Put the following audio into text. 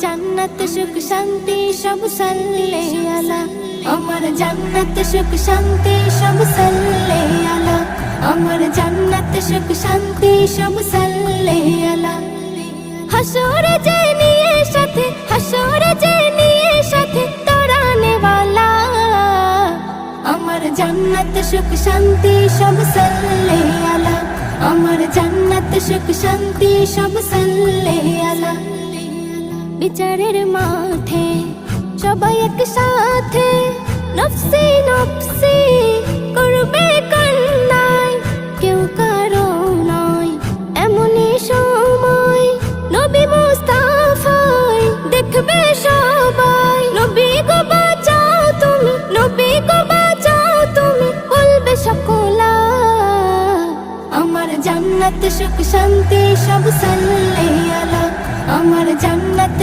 জান্নাত সুখ শান্তি সব সাল্লে আলা, আমার জান্নাত সুখ শান্তি সব সাল্লে আলা, আমার জান্নাত সুখ শান্তি সব সাল্লে আলা। হাসরে যে নিয়ে সাথে, হাসরে যে নিয়ে সাথে তোরানে वाला, আমার জান্নাত সুখ শান্তি সব সাল্লে আলা, আমার জান্নাত সুখ শান্তি সব সাল্লে আলা। বিচারের মাঠে সবাই একসাথে নফসি নফসি করবে কান্নায়, কেউ কারো নয় এমনই সময় নবী মুস্তাফায় দেখবে সবাই। নবী গো বাঁচাও তুমি, নবী গো বাঁচাও তুমি, বলবে সকলা, আমার জান্নাত সুখ শান্তি সব সাল্লে আলা, আমার জান্নাত